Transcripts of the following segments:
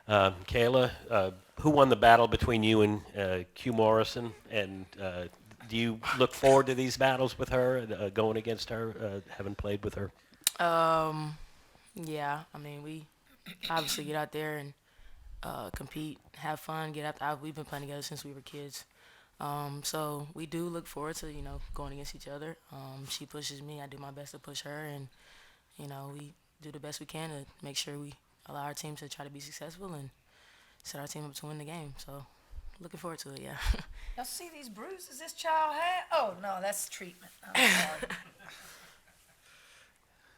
Khayla, who won the battle between you and Q Morrison? And do you look forward to these battles with her, going against her, having played with her? Um, yeah, I mean, we obviously get out there and compete, have fun, get out. We've been playing together since we were kids. So we do look forward to going against each other. She pushes me, I do my best to push her, and we do the best we can to make sure we allow our team to try to be successful and set our team up to win the game. So looking forward to it, yeah. Y'all see these bruises this child had? Oh, no, that's treatment. I'm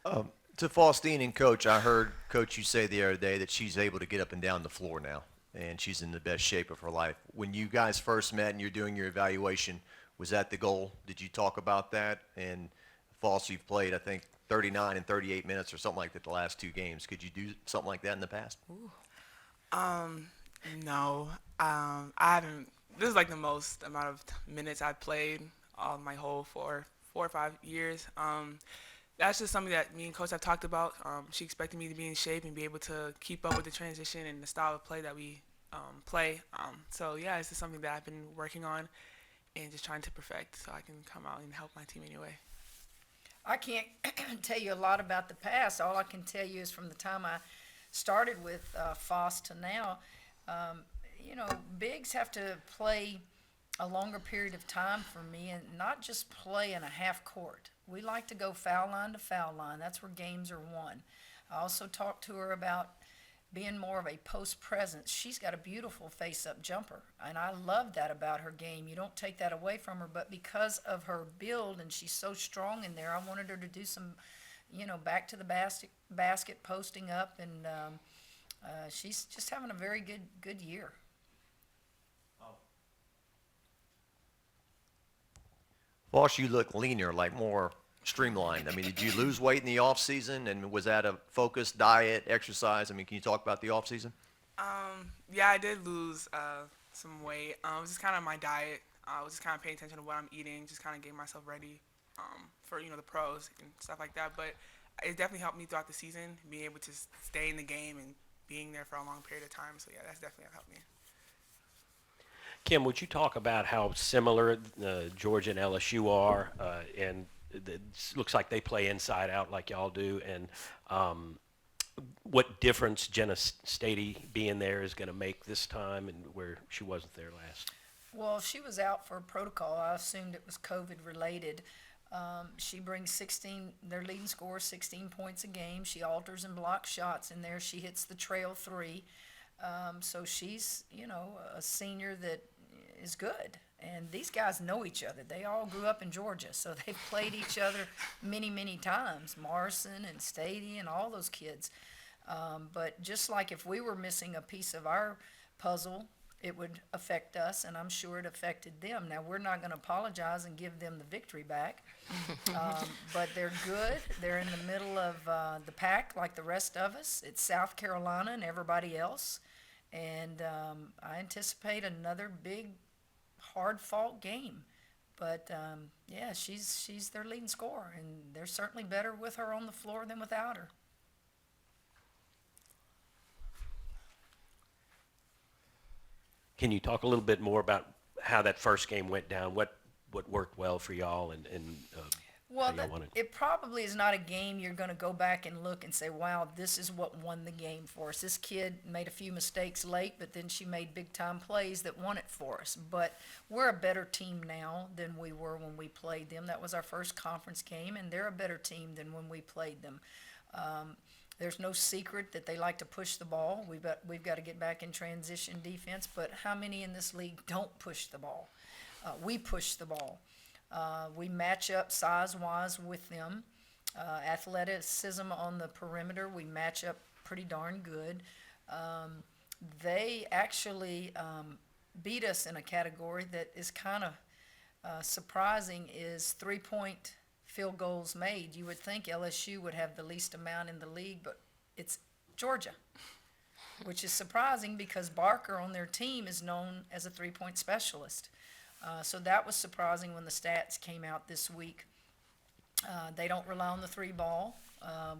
sorry. To Faustine and Coach, I heard Coach you say the other day that she's able to get up and down the floor now, and she's in the best shape of her life. When you guys first met and you're doing your evaluation, was that the goal? Did you talk about that? And Faust, you've played, I think, 39 and 38 minutes or something like that the last two games. Could you do something like that in the past? Ooh. Um, no. I haven't. This is like the most amount of minutes I've played all my whole 4 or 5 years. That's just something that me and coach have talked about. She expected me to be in shape and be able to keep up with the transition and the style of play that we play. So yeah, it's just something that I've been working on and just trying to perfect so I can come out and help my team anyway. I can't tell you a lot about the past. All I can tell you is from the time I started with Foss to now, um, bigs have to play a longer period of time for me and not just play in a half court. We like to go foul line to foul line. That's where games are won. I also talked to her about being more of a post presence. She's got a beautiful face up jumper, and I love that about her game. You don't take that away from her, but because of her build and she's so strong in there, I wanted her to do some, back to the basket posting up, and she's just having a very good year. Faust, you look leaner, like more streamlined. I mean, did you lose weight in the off season, and was that a focus, diet, exercise? I mean, can you talk about the off season? Yeah, I did lose some weight. It was just kind of my diet. I was just kind of paying attention to what I'm eating, just kind of getting myself ready for the pros and stuff like that. But it definitely helped me throughout the season, being able to stay in the game and being there for a long period of time. So yeah, that's definitely helped me. Kim, would you talk about how similar Georgia and LSU are, and it looks like they play inside out like y'all do, and what difference Jenna Stady being there is going to make this time, and where she wasn't there last? Well, she was out for protocol. I assumed it was COVID related. She brings 16, their leading scorer, 16 points a game. She alters and blocks shots in there. She hits the trail three. So she's, a senior that is good. And these guys know each other. They all grew up in Georgia, so they've played each other many times. Morrison and Stady and all those kids. But just like if we were missing a piece of our puzzle, it would affect us, and I'm sure it affected them. Now, we're not going to apologize and give them the victory back, but they're good. They're in the middle of the pack like the rest of us. It's South Carolina and everybody else, and I anticipate another big, hard-fought game. But yeah, she's their leading scorer, and they're certainly better with her on the floor than without her. Can you talk a little bit more about how that first game went down? What worked well for y'all, and how Well, y'all won it? it probably is not a game you're going to go back and look and say, wow, this is what won the game for us. This kid made a few mistakes late, but then she made big time plays that won it for us. But we're a better team now than we were when we played them. That was our first conference game, and they're a better team than when we played them. Um, there's no secret that they like to push the ball. We've got to get back in transition defense, but how many in this league don't push the ball? We push the ball. We match up size-wise with them. Athleticism on the perimeter, we match up pretty darn good. Um, they actually beat us in a category that is kind of surprising is three-point field goals made. You would think LSU would have the least amount in the league, but it's Georgia, which is surprising because Barker on their team is known as a three-point specialist. So that was surprising when the stats came out this week. They don't rely on the three ball.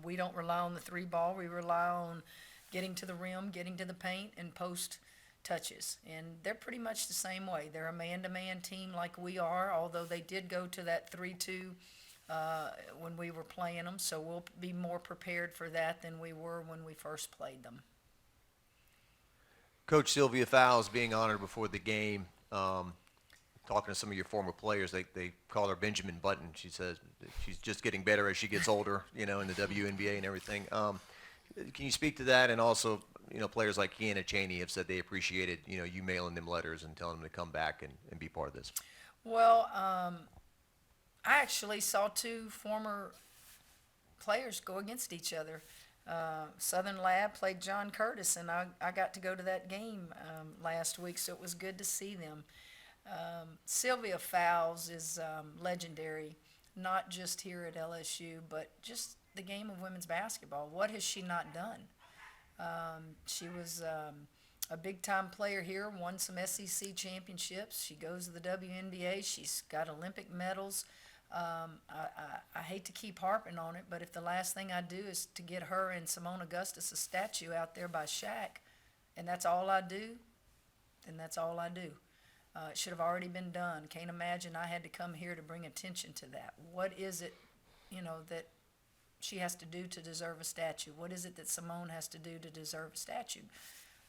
We don't rely on the three ball. We rely on getting to the rim, getting to the paint, and post touches. And they're pretty much the same way. They're a man-to-man team like we are, although they did go to that 3-2 when we were playing them. So we'll be more prepared for that than we were when we first played them. Coach Sylvia Fowles being honored before the game. Talking to some of your former players, they call her Benjamin Button. She says she's just getting better as she gets older, in the WNBA and everything. Can you speak to that? And also, players like Kiana Chaney have said they appreciated, you mailing them letters and telling them to come back and be part of this. Well, I actually saw two former players go against each other. Southern Lab played John Curtis, and I got to go to that game last week, so it was good to see them. Sylvia Fowles is legendary, not just here at LSU, but just the game of women's basketball. What has she not done? She was a big-time player here, won some SEC championships. She goes to the WNBA. She's got Olympic medals. I hate to keep harping on it, but if the last thing I do is to get her and Simone Augustus a statue out there by Shaq, and that's all I do, then that's all I do. It should have already been done. Can't imagine I had to come here to bring attention to that. What is it, that she has to do to deserve a statue? What is it that Simone has to do to deserve a statue?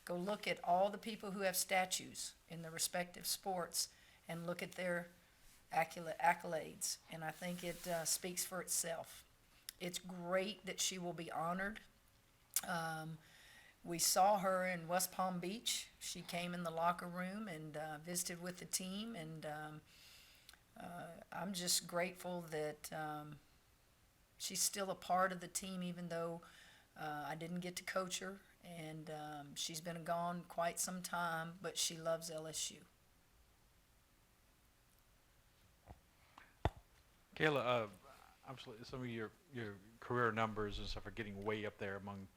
Go look at all the people who have statues in the respective sports and look at their accolades, and I think it speaks for itself. It's great that she will be honored. We saw her in West Palm Beach. She came in the locker room and visited with the team, and I'm just grateful that she's still a part of the team, even though I didn't get to coach her, and she's been gone quite some time, but she loves LSU. Khayla, absolutely, some of your career numbers and stuff are getting way up there among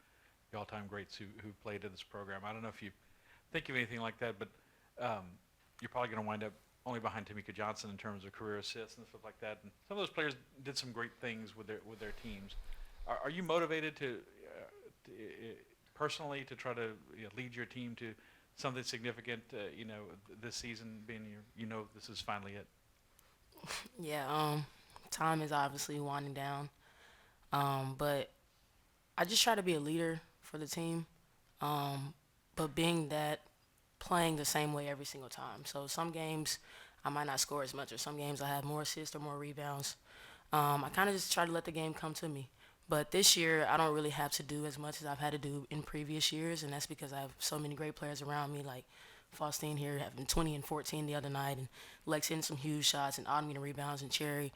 the all-time greats who played in this program. I don't know if you think of anything like that, but you're probably going to wind up only behind Tamika Johnson in terms of career assists and stuff like that. And some of those players did some great things with their teams. Are you motivated to personally to try to lead your team to something significant? This season being this is finally it. Yeah, time is obviously winding down, but I just try to be a leader for the team, but being that playing the same way every single time. So some games I might not score as much, or some games I have more assists or more rebounds. I kind of just try to let the game come to me. But this year I don't really have to do as much as I've had to do in previous years, and that's because I have so many great players around me, like Faustine here having 20 and 14 the other night, and Lex hitting some huge shots, and Autumn getting rebounds, and Cherry.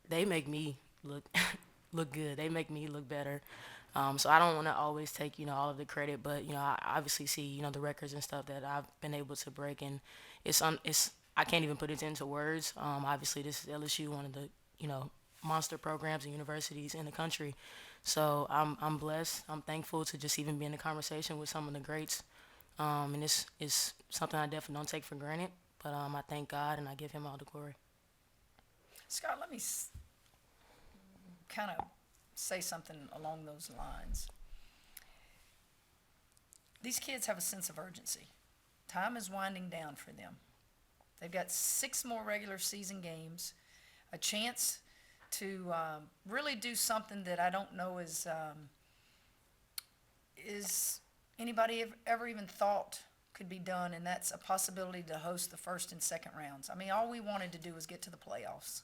They make me look good. They make me look better. So I don't want to always take all of the credit, but I obviously see the records and stuff that I've been able to break, and it's I can't even put it into words. Obviously this is LSU, one of the monster programs and universities in the country. So I'm blessed. I'm thankful to just even be in a conversation with some of the greats. And it's something I definitely don't take for granted, but I thank God and I give him all the glory. Scott, let me kind of say something along those lines. These kids have a sense of urgency. Time is winding down for them. They've got 6 more regular season games, a chance to really do something that I don't know is anybody ever even thought could be done, and that's a possibility to host the first and second rounds. I mean, all we wanted to do was get to the playoffs.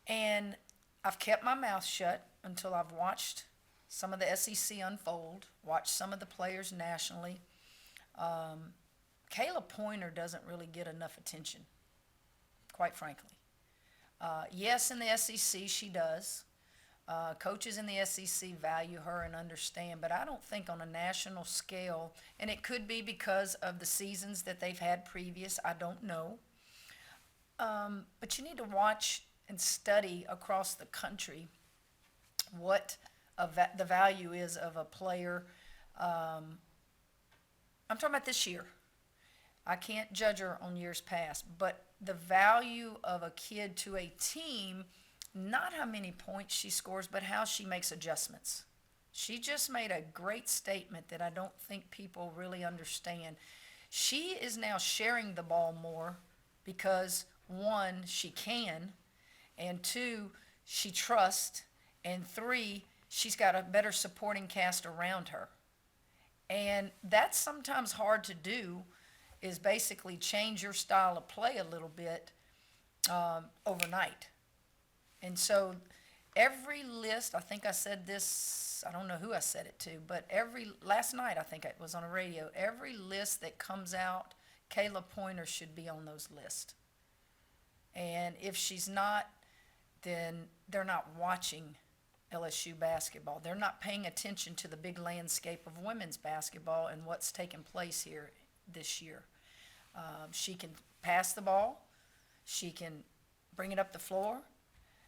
And I've kept my mouth shut until I've watched some of the SEC unfold, watched some of the players nationally. Khayla Pointer doesn't really get enough attention, quite frankly. Yes, in the SEC she does. Coaches in the SEC value her and understand, but I don't think on a national scale, and it could be because of the seasons that they've had previous, I don't know. But you need to watch and study across the country what the value is of a player. I'm talking about this year. I can't judge her on years past, but the value of a kid to a team, not how many points she scores, but how she makes adjustments. She just made a great statement that I don't think people really understand. She is now sharing the ball more because, one, she can, and two, she trusts, and three, she's got a better supporting cast around her. And that's sometimes hard to do, is basically change your style of play a little bit overnight. And so every list, I think I said this, I don't know who I said it to, but last night I think it was on a radio, every list that comes out, Khayla Pointer should be on those lists. And if she's not, then they're not watching LSU basketball. They're not paying attention to the big landscape of women's basketball and what's taking place here this year. She can pass the ball. She can bring it up the floor.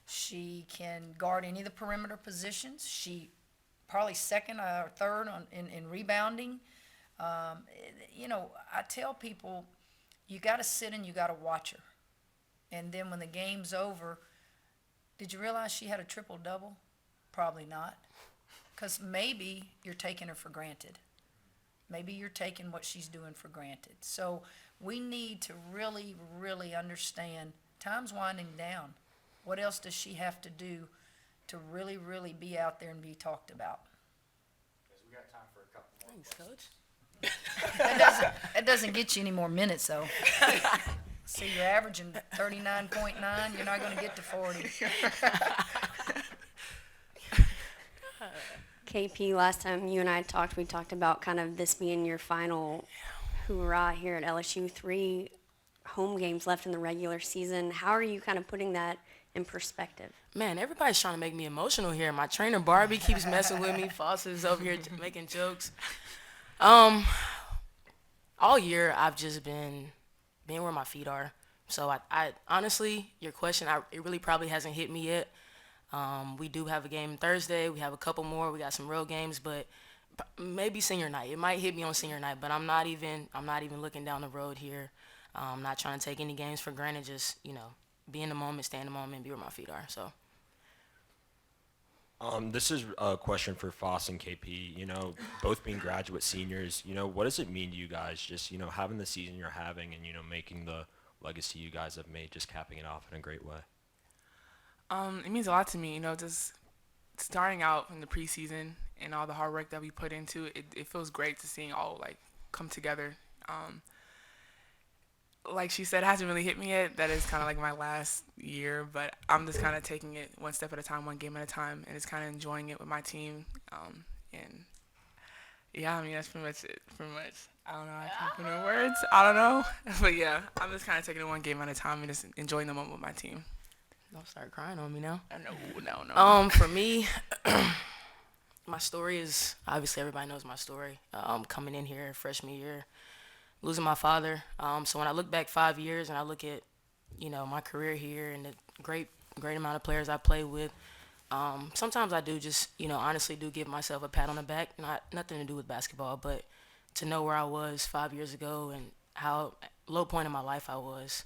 She can guard any of the perimeter positions. She probably second or third in rebounding. You know, I tell people, you got to sit and you got to watch her. And then when the game's over, did you realize she had a triple-double? Probably not. Because maybe you're taking her for granted. Maybe you're taking what she's doing for granted. So we need to really, really understand time's winding down. What else does she have to do to really, really be out there and be talked about? We got time for a couple more. Thanks, Coach. That doesn't get you any more minutes, though. See, you're averaging 39.9. You're not going to get to 40. KP, last time you and I talked, we talked about kind of this being your final hoorah here at LSU. 3 home games left in the regular season. How are you kind of putting that in perspective? Man, everybody's trying to make me emotional here. My trainer Barbie keeps messing with me. Foster's over here making jokes. All year I've just been being where my feet are. So I honestly, your question, it really probably hasn't hit me yet. We do have a game Thursday. We have a couple more. We got some road games, but maybe senior night. It might hit me on senior night, but I'm not even looking down the road here. I'm not trying to take any games for granted. Just, you know, be in the moment, stay in the moment, be where my feet are. So. This is a question for Foss and KP. You know, both being graduate seniors, you know, what does it mean to you guys just, you know, having the season you're having and, you know, making the legacy you guys have made, just capping it off in a great way? It means a lot to me, you know, just starting out in the preseason and all the hard work that we put into it. It feels great to seeing all, like, come together. Like she said, it hasn't really hit me yet. That is kind of like my last year, but I'm just kind of taking it one step at a time, one game at a time, and just kind of enjoying it with my team. And yeah, I mean, that's pretty much it. Pretty much. I don't know. I can't put in words. I don't know. But yeah, I'm just kind of taking it one game at a time and just enjoying the moment with my team. Don't start crying on me now. No. For me, my story is, obviously everybody knows my story. Coming in here freshman year, losing my father. So when I look back 5 years and I look at, you know, my career here and the great amount of players I played with, sometimes I do just, you know, honestly do give myself a pat on the back. Nothing to do with basketball, but to know where I was 5 years ago and how low point in my life I was,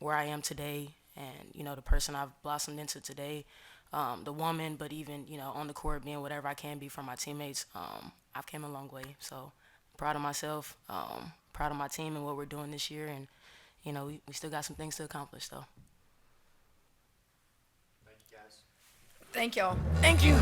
where I am today, and, you know, the person I've blossomed into today, the woman, but even, you know, on the court being whatever I can be for my teammates, I've came a long way. So proud of myself, proud of my team and what we're doing this year, and, you know, we still got some things to accomplish, though. Thank you, guys. Thank y'all. Thank you.